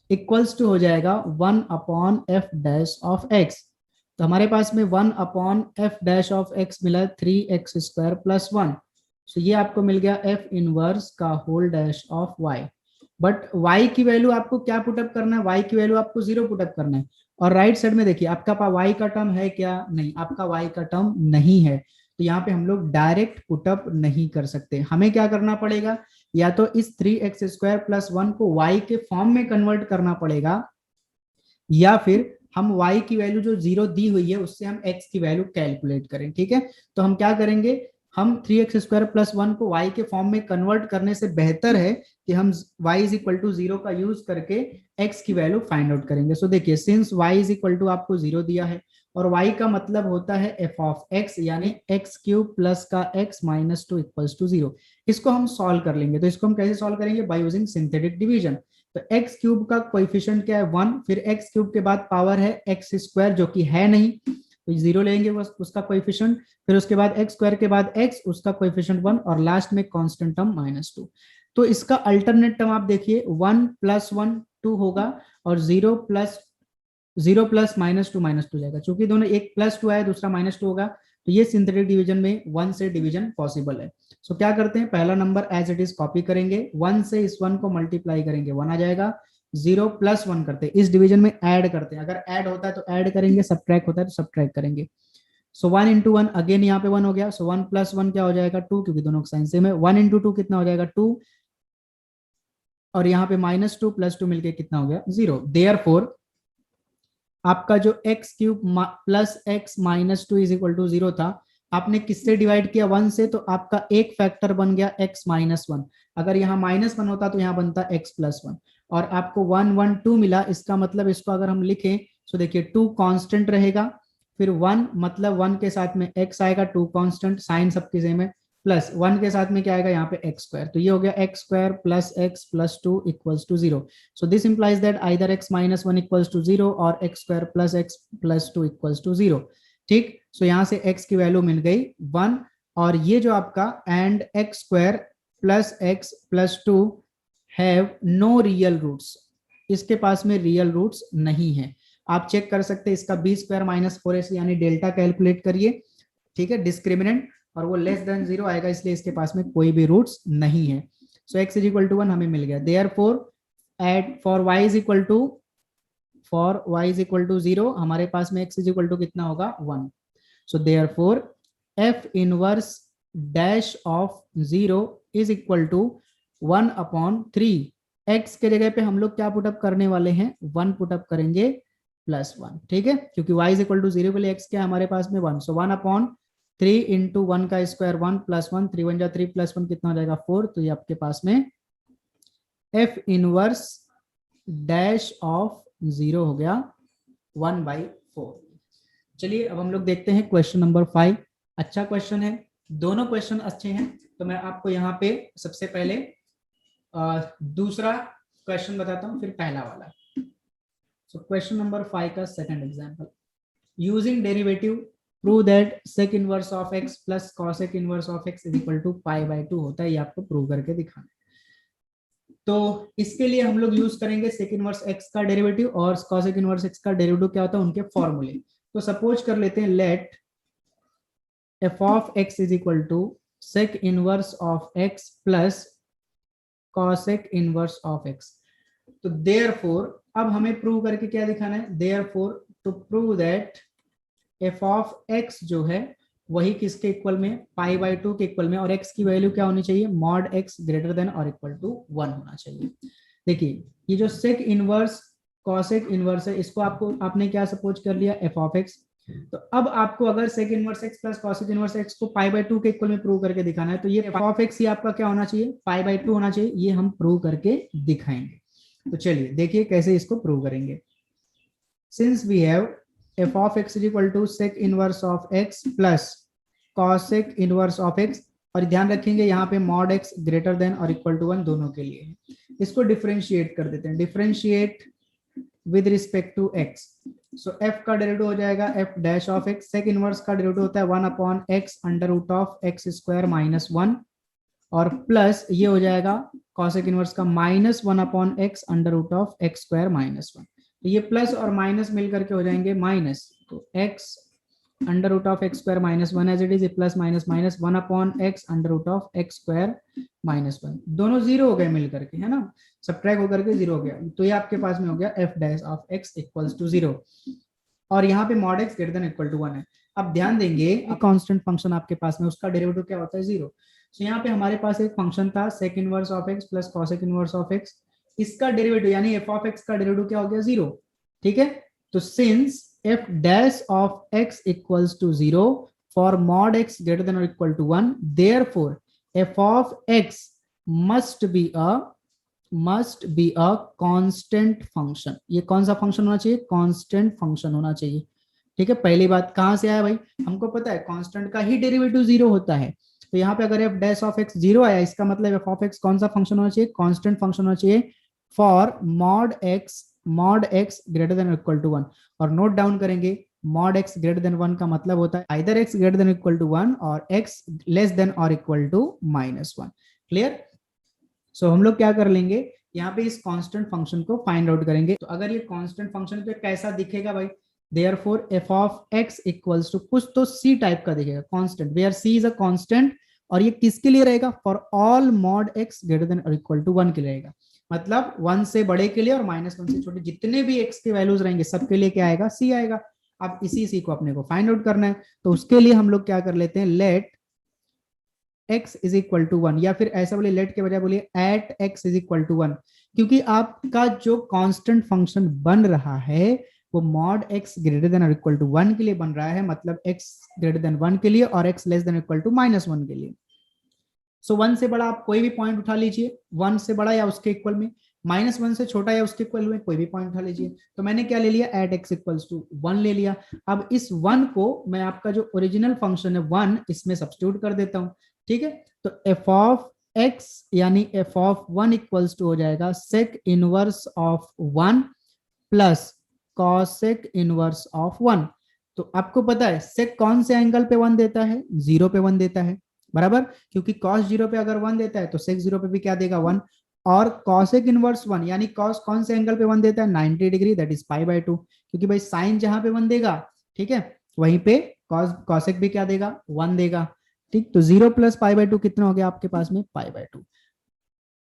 Speaker 1: equals to हो जाएगा 1 upon f dash of x. तो हमारे पास में 1 upon f dash of x मिला 3x स्क्वायर प्लस 1। सो ये आपको मिल गया एफ इनवर्स का whole dash of y। But y की वैल्यू आपको क्या पुटअप करना है, y की वैल्यू आपको 0 पुटअप करना है। और राइट साइड में देखिए आपका y का टर्म है क्या, नहीं, आपका y का टर्म नहीं है। तो यहाँ पे हम लोग डायरेक्ट पुटअप नहीं कर सकते, हमें क्या करना पड़ेगा, या तो इस 3x स्क्वायर प्लस 1 को y के फॉर्म में कन्वर्ट करना पड़ेगा, या फिर हम y की वैल्यू जो 0 दी हुई है उससे हम x की वैल्यू कैलकुलेट करें। ठीक है, तो हम क्या करेंगे, हम 3x स्क्वायर प्लस 1 को y के फॉर्म में कन्वर्ट करने से बेहतर है कि हम y इज इक्वल टू 0 का यूज करके x की वैल्यू फाइंड आउट करेंगे। सो देखिए, since y is equal to आपको 0 दिया है और y का मतलब होता है f ऑफ x, यानी x क्यूब प्लस का x माइनस 2 इक्वल्स टू 0। इसको हम सॉल्व कर लेंगे। तो इसको हम कैसे सॉल्व करेंगे, बाय यूजिंग सिंथेटिक डिवीजन। तो x क्यूब का कोएफिशिएंट क्या है 1, फिर x क्यूब के बाद पावर है x स्क्वायर जो कि है नहीं, तो 0 लेंगे उसका कोएफिशिएंट, फिर उसके बाद x स्क्वायर के बाद x उसका कोएफिशिएंट 1 और लास्ट में कांस्टेंट टर्म -2। तो इसका अल्टरनेट टर्म आप देखिए 1 प्लस 1 2 होगा और 0 प्लस -2 जाएगा, क्योंकि दोनों एक प्लस 2 आया दूसरा -2 होगा। तो ये सिंथेटिक डिवीजन में 1 से डिवीजन पॉसिबल है। सो क्या करते हैं, पहला number as it is copy करेंगे, 1 से इस 1 को मल्टीप्लाई करेंगे 1 आ जाएगा, 0 प्लस 1 करते हैं, इस डिवीजन में ऐड करते हैं, अगर ऐड होता है तो ऐड करेंगे, सब्ट्रैक्ट होता है तो सब्ट्रैक्ट करेंगे। सो 1 इंटू 1, अगेन यहाँ पे 1 हो गया, सो 1 प्लस 1 क्या हो जाएगा 2, क्योंकि दोनों का साइन सेम है। 1 इंटू 2 कितना हो जाएगा 2, और यहाँ पे -2 प्लस 2 मिलके कितना हो गया 0। देयरफॉर आपका जो x cube plus x minus 2 is equal to 0 था, आपने किससे डिवाइड किया 1 से, तो आपका एक फैक्टर बन गया x माइनस 1। अगर यहाँ -1 होता तो यहाँ बनता x प्लस 1, और आपको 1 1 2 मिला। इसका मतलब इसको अगर हम लिखें तो देखिए 2 कांस्टेंट रहेगा, फिर 1 मतलब 1 के साथ में x आएगा, 2 कांस्टेंट, साइन सबकी सेम है, प्लस 1 के साथ में क्या आएगा यहाँ पे एक्स स्क्वायर। तो ये हो गया x square plus x plus 2 equals to 0। So this implies that either x minus 1 equals to 0 और x square plus x plus 2 equals to 0। ठीक, सो यहाँ से x की वैल्यू मिल गई 1, और ये जो आपका and x square plus x plus 2 have no real roots, इसके पास में रियल रूट्स नहीं है। आप चेक कर सकते हैं, इसका बी स्क्वायर माइनस 4ac यानी डेल्टा कैलकुलेट करिए। ठीक है, डिस्क्रिमिनेंट, और वो लेस देन 0 आएगा, इसलिए इसके पास में कोई भी रूट्स नहीं है। So x is equal to 1 हमें मिल गया। Therefore at for y is equal to 0 हमारे पास में x इज इक्वल टू कितना होगा 1। So therefore f inverse dash of 0 is equal to 1 upon 3। x के जगह पे हम लोग क्या पुटअप करने वाले हैं, 1 पुटअप करेंगे प्लस 1। ठीक है, क्योंकि y इज इक्वल टू 0 के लिए x क्या हमारे पास में 1। सो 1 अपॉन 3 इंटू 1 का स्क्वायर 1 प्लस 1, 3 1 जा 3 प्लस 1 कितना हो जाएगा 4। तो ये आपके पास में f इनवर्स डैश ऑफ 0 हो गया 1/4। चलिए अब हम लोग देखते हैं क्वेश्चन नंबर 5। अच्छा क्वेश्चन है, दोनों क्वेश्चन अच्छे हैं। तो मैं आपको यहाँ पे सबसे पहले दूसरा क्वेश्चन बताता हूँ, फिर पहला वाला। सो क्वेश्चन नंबर 5 का second example, using derivative prove that sec inverse of x plus cosec inverse of x is equal to π/2 होता है। ये आपको प्रूव करके दिखाना है। तो इसके लिए हम लोग यूज करेंगे sec इनवर्स x का डेरिवेटिव और cosec इनवर्स x का डेरिवेटिव क्या होता है, उनके फॉर्मूले। तो सपोज कर लेते हैं, let f of x is equal to sec inverse of x plus cosec inverse of x. तो देयरफॉर अब हमें प्रूव करके क्या दिखाना है, therefore to prove that f of x जो है वही किसके इक्वल में, पाई बाई 2 के इक्वल में, और एक्स की वैल्यू क्या होनी चाहिए, मॉड एक्स ग्रेटर देन और इक्वल टू 1 होना चाहिए। देखिए ये जो सेक इनवर्स कॉसेक इनवर्स है, इसको आपने क्या सपोज कर लिया, एफ ऑफ एक्स। तो अब आपको अगर sec inverse x plus cosec inverse x को पाई बाई 2 के इक्वल में प्रूव करके दिखाना है, तो ये एफ ऑफ एक्स ही आपका क्या होना चाहिए, पाई बाई 2 होना चाहिए। ये हम प्रूव करके दिखाएंगे। तो चलिए देखिए कैसे इसको प्रूव करेंगे। Since we have f of x is equal to sec inverse of x plus cosec inverse of x, और ध्यान रखेंगे यहाँ पे mod x ग्रेटर देन और इक्वल टू 1 दोनों के लिए। इसको डिफरेंशिएट कर देते हैं, differentiate with respect to x। सो f का डेरिवेटिव हो जाएगा f dash of x, sec inverse का डेरिवेटिव होता है 1 upon x under root of x square minus 1, और प्लस ये हो जाएगा cosec इनवर्स का minus 1 upon x under root of x square minus 1। तो ये प्लस और माइनस मिलकर के हो जाएंगे माइनस, तो x under root of x square minus 1 as it is, plus minus minus 1 upon x under root of x square minus 1, दोनों zero हो गए मिलकर के, है ना, सबट्रैक्ट होकर के जीरो हो गया। तो ये आपके पास में हो गया f dash of x equals to 0, और यहाँ पे mod x greater than equal to 1 है। अब ध्यान देंगे कांस्टेंट फंक्शन आपके पास में, उसका डेरिवेटिव क्या होता है, 0। सो यहाँ पे हमारे पास एक फंक्शन था sec inverse of x plus cosec inverse of x, इसका डेरिवेटिव यानी f ऑफ x का डेरिवेटिव क्या हो गया, 0। ठीक है, तो since f dash of x equals to 0 for mod x greater than और equal to 1, therefore f of x must be a constant function. ये कौन सा फंक्शन होना चाहिए, कांस्टेंट फंक्शन होना चाहिए। ठीक है, पहली बात कहां से आया भाई, हमको पता है कांस्टेंट का ही डेरिवेटिव 0 होता है। तो यहाँ पे अगर f डैश ऑफ x 0 आया, इसका मतलब f ऑफ x कौन सा फंक्शन होना चाहिए, कांस्टेंट फंक्शन होना चाहिए for mod x greater than equal to 1। और नोट डाउन करेंगे, मॉड x ग्रेटर देन 1 का मतलब होता है either x greater than equal to 1 और x लेस देन और equal to minus 1। Clear. So हम लोग क्या कर लेंगे, यहाँ पे इस कांस्टेंट फंक्शन को फाइंड आउट करेंगे। तो अगर ये कांस्टेंट फंक्शन तो कैसा दिखेगा भाई, therefore f of x equals to कुछ तो c टाइप का दिखेगा, constant where c is a constant, और ये किसके लिए रहेगा, for all mod x greater than और इक्वल टू 1 के लिए रहेगा। मतलब 1 से बड़े के लिए और माइनस 1 से छोटे जितने भी x के वैल्यूज रहेंगे सबके लिए क्या आएगा, c आएगा। अब इसी को अपने को फाइंड आउट करना है, तो उसके लिए हम लोग क्या कर लेते हैं, let x is equal to 1, या फिर ऐसा बोलिए लेट के बजाय बोलिए at x is equal to 1, क्योंकि आपका जो कांस्टेंट फंक्शन बन रहा है वो मॉड x ग्रेटर देन और इक्वल टू 1 के लिए बन रहा है, मतलब x ग्रेटर देन 1 के लिए और x less than equal to minus 1 के लिए। सो 1 से बड़ा आप कोई भी पॉइंट उठा लीजिए, 1 से बड़ा या उसके इक्वल में, माइनस 1 से छोटा या उसके इक्वल में कोई भी पॉइंट उठा लीजिए। तो मैंने क्या ले लिया, एट x इक्वल्स टू 1 ले लिया। अब इस 1 को मैं आपका जो ओरिजिनल फंक्शन है 1 इसमें सब्स्टिट्यूट कर देता हूं। ठीक है, तो f ऑफ x यानी f ऑफ 1 इक्वल्स टू हो जाएगा sec inverse of 1 plus cosec inverse of 1। तो आपको पता है सेक कौन से एंगल पे 1 देता है, 0 पे 1 देता है, बराबर, क्योंकि cos 0 पे अगर 1 देता है तो sec 0 पे भी क्या देगा, 1। और cosec इनवर्स 1 यानी cos कौन से एंगल पे 1 देता है, 90 degree, that is pi by 2, क्योंकि भाई साइन जहां पे 1 देगा, ठीक है, वहीं पे cosec भी क्या देगा, 1 देगा। ठीक, तो 0 प्लस पाई बाय 2 कितना हो गया आपके पास में, पाई बाय 2।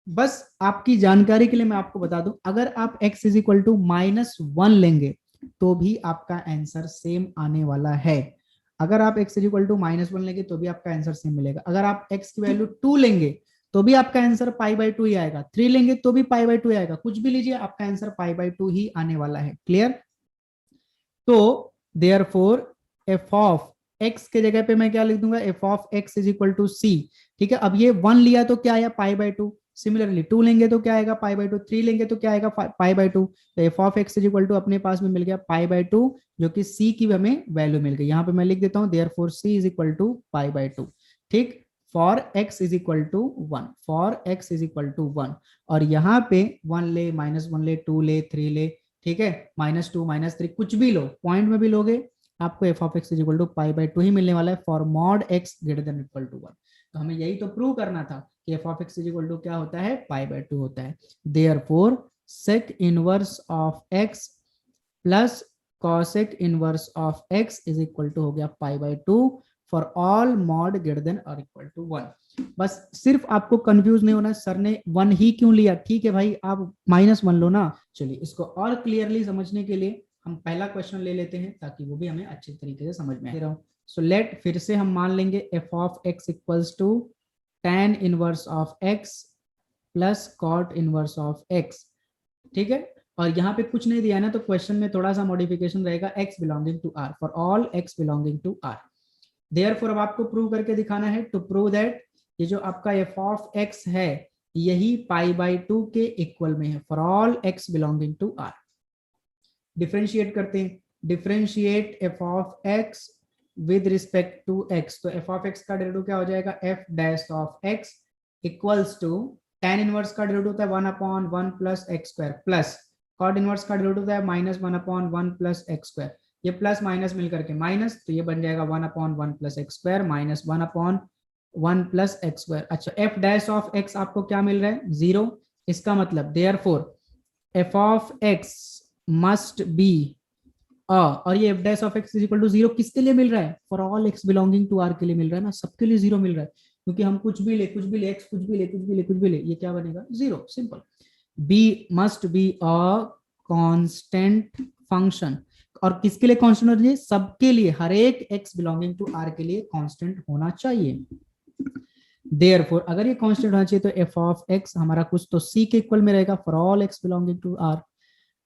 Speaker 1: बस आपकी जानकारी के लिए मैं आपको बता दूं, अगर आप x is equal to minus 1 लेंगे तो भी आपका आंसर सेम आने वाला है। अगर आप x is equal to minus 1 लेंगे तो भी आपका आंसर सेम मिलेगा। अगर आप x की वैल्यू 2 लेंगे तो भी आपका आंसर पाई बाय 2 ही आएगा, 3 लेंगे तो भी पाई बाय 2 आएगा, कुछ भी लीजिए आपका आंसर पाई बाय 2 ही आने वाला है। क्लियर। तो देयरफॉर f ऑफ x के जगह पे मैं क्या लिख दूंगा, f of x is equal to c। ठीक है, अब ये 1 लिया तो क्या आया, पाई बाय 2। सिमिलरली 2 लेंगे तो क्या आएगा, पाई बाय 2। 3 लेंगे तो क्या आएगा, पाई बाय 2। तो f of x is equal to अपने पास में मिल गया पाई बाय 2, जो कि सी की हमें वैल्यू मिल गई। यहाँ पे मैं लिख देता हूँ therefore c is equal to pi by 2। ठीक, for x is equal to 1, for x is equal to 1, और यहाँ पे 1 ले, माइनस 1 ले, 2 ले, 3 ले, ठीक है, माइनस 2, माइनस 3, कुछ भी लो, पॉइंट में भी लोगे आपको f of x is equal to pi by 2 ही मिलने वाला है for mod x greater than equal to 1। तो हमें यही तो प्रूव करना था कि f of x is equal to क्या होता है, पाई बाय 2 होता है। Therefore sec inverse of x plus cosec inverse of x is equal to हो गया pi by 2 for all mod greater than और इक्वल टू 1। बस सिर्फ आपको कंफ्यूज नहीं होना सर ने 1 ही क्यों लिया, ठीक है भाई आप -1 लो ना। चलिए इसको और क्लियरली समझने के लिए हम पहला क्वेश्चन ले लेते हैं ताकि वो भी हमें अच्छे तरीके से समझ में आए। सो लेट फिर से हम मान लेंगे f of x equals to tan inverse of x plus cot inverse of x, ठीक है। और यहाँ पे कुछ नहीं दिया है ना, तो क्वेश्चन में थोड़ा सा मॉडिफिकेशन रहेगा, x belonging to r, for all x belonging to r। Therefore अब आपको प्रूव करके दिखाना है, टू प्रूव दैट ये जो आपका f ऑफ x है यही π/2 के इक्वल में है for all x belonging to r। Differentiate करते हैं, differentiate f of x with respect to x, तो f ऑफ x का डेरिवेटिव क्या हो जाएगा, f dash of x equals to tan inverse का डेरिवेटिव होता है 1/1 plus x square, plus cot inverse का डेरिवेटिव होता है -1/1 प्लस x स्क्वायर, ये प्लस माइनस मिलकर के माइनस, तो ये बन जाएगा 1/1 plus x square minus 1/1 plus x square. अच्छा f डैश ऑफ x आपको क्या मिल रहा है, 0, इसका मतलब therefore f of x must be और ये f dash of x is equal to 0 किसके लिए मिल रहा है, for all x belonging to r के लिए मिल रहा है ना, सबके लिए 0 मिल रहा है, क्योंकि हम कुछ भी ले x कुछ भी ले ये क्या बनेगा 0, simple. b must be a constant function, और किसके लिए कांस्टेंट होना चाहिए, सबके लिए, हर एक x बिलोंगिंग टू r के लिए कांस्टेंट होना चाहिए। देयरफॉर अगर ये कांस्टेंट होना चाहिए तो f ऑफ x हमारा कुछ तो c के इक्वल में रहेगा for all x belonging to r।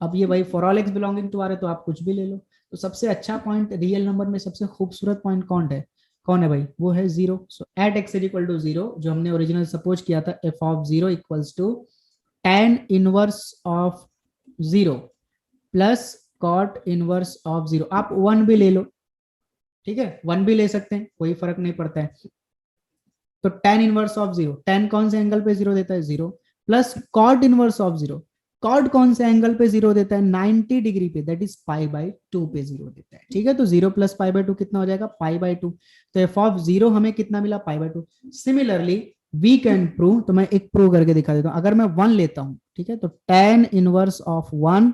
Speaker 1: अब ये भाई for all x belonging to r है तो आप कुछ भी ले लो, तो सबसे अच्छा पॉइंट रियल नंबर में सबसे खूबसूरत पॉइंट कौन है भाई, वो है 0। So at x is equal to 0, जो हमने ओरिजिनल सपोज किया था, f of 0 equals to tan inverse of 0 plus cot inverse of 0, आप 1 भी ले लो, ठीक है 1 भी ले सकते हैं, कोई फर्क नहीं पड़ता है। तो tan इनवर्स ऑफ 0, tan कौन से एंगल पे 0 देता है, 0, plus cot inverse of 0, cot कौन से एंगल पे 0 देता है, 90 डिग्री पे, दैट इज π/2 पे 0 देता है, ठीक है। तो 0 प्लस π/2 कितना हो जाएगा, π/2, तो f ऑफ 0 हमें कितना मिला, π/2। सिमिलरली वी कैन प्रूव, तो मैं एक प्रूव करके दिखा देता हूं, अगर मैं 1 लेता हूं, ठीक है, तो tan inverse of 1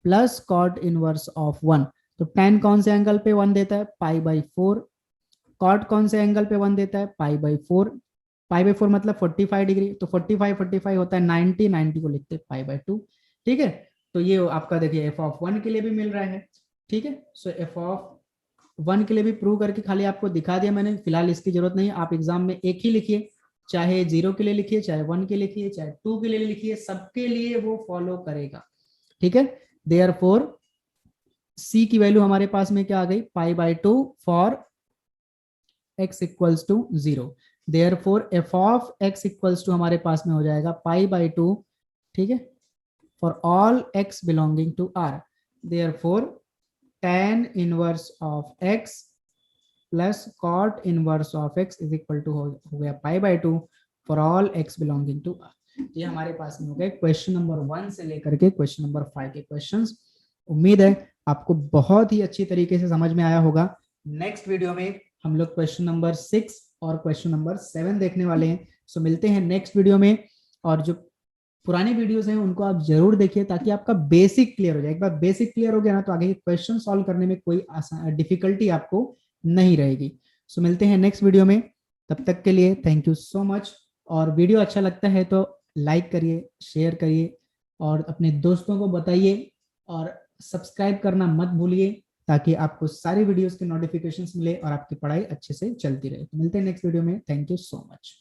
Speaker 1: plus cot inverse of 1, तो tan कौन से एंगल पे 1 देता है, π/4, cot कौन से एंगल पे 1 देता है, π/4, π/4 मतलब 45 डिग्री, तो 45 होता है 90, 90 को लिखते हैं π/2, ठीक है। तो ये आपका देखिए f ऑफ 1 के लिए भी मिल रहा है, ठीक है। सो f ऑफ 1 के लिए भी प्रूव करके खाली आपको दिखा दिया मैंने, फिलहाल इसकी जरूरत नहीं, आप एग्जाम में एक ही लिखिए, चाहे 0 के लिए लिखिए, चाहे 1 के लिए लिखिए, चाहे 2 के लिए लिखिए, सबके लिए वो फॉलो करेगा, ठीक है। देयरफॉर c की वैल्यू हमारे पास में क्या आ गई, π/2 for x equals to 0। Therefore f of x equals to हमारे पास में हो जाएगा π/2, ठीक है, for all x belonging to r। Therefore tan inverse of x plus cot inverse of x is equal to हो गया π/2 for all x belonging to r। ये हमारे पास में हो गए क्वेश्चन नंबर 1 से लेकर के क्वेश्चन नंबर 5 के क्वेश्चंस। उम्मीद है आपको बहुत ही अच्छी तरीके से समझ में आया होगा। नेक्स्ट वीडियो में हम लोग क्वेश्चन नंबर 6 और क्वेश्चन नंबर 7 देखने वाले हैं। सो मिलते हैं नेक्स्ट वीडियो में, और जो पुरानी वीडियोस हैं उनको आप जरूर देखिए ताकि आपका बेसिक क्लियर हो जाए। एक बार बेसिक क्लियर हो गया ना तो आगे के क्वेश्चन सॉल्व करने में कोई डिफिकल्टी आपको नहीं रहेगी। सो मिलते हैं नेक्स्ट वीडियो में, तब तक के लिए थैंक यू सो मच। और वीडियो अच्छा लगता है तो लाइक करिए, शेयर करिए और अपने दोस्तों को बताइए, और सब्सक्राइब करना मत भूलिए ताकि आपको सारी वीडियोस के नोटिफिकेशंस मिले और आपकी पढ़ाई अच्छे से चलती रहे। तो मिलते हैं नेक्स्ट वीडियो में, थैंक यू सो मच।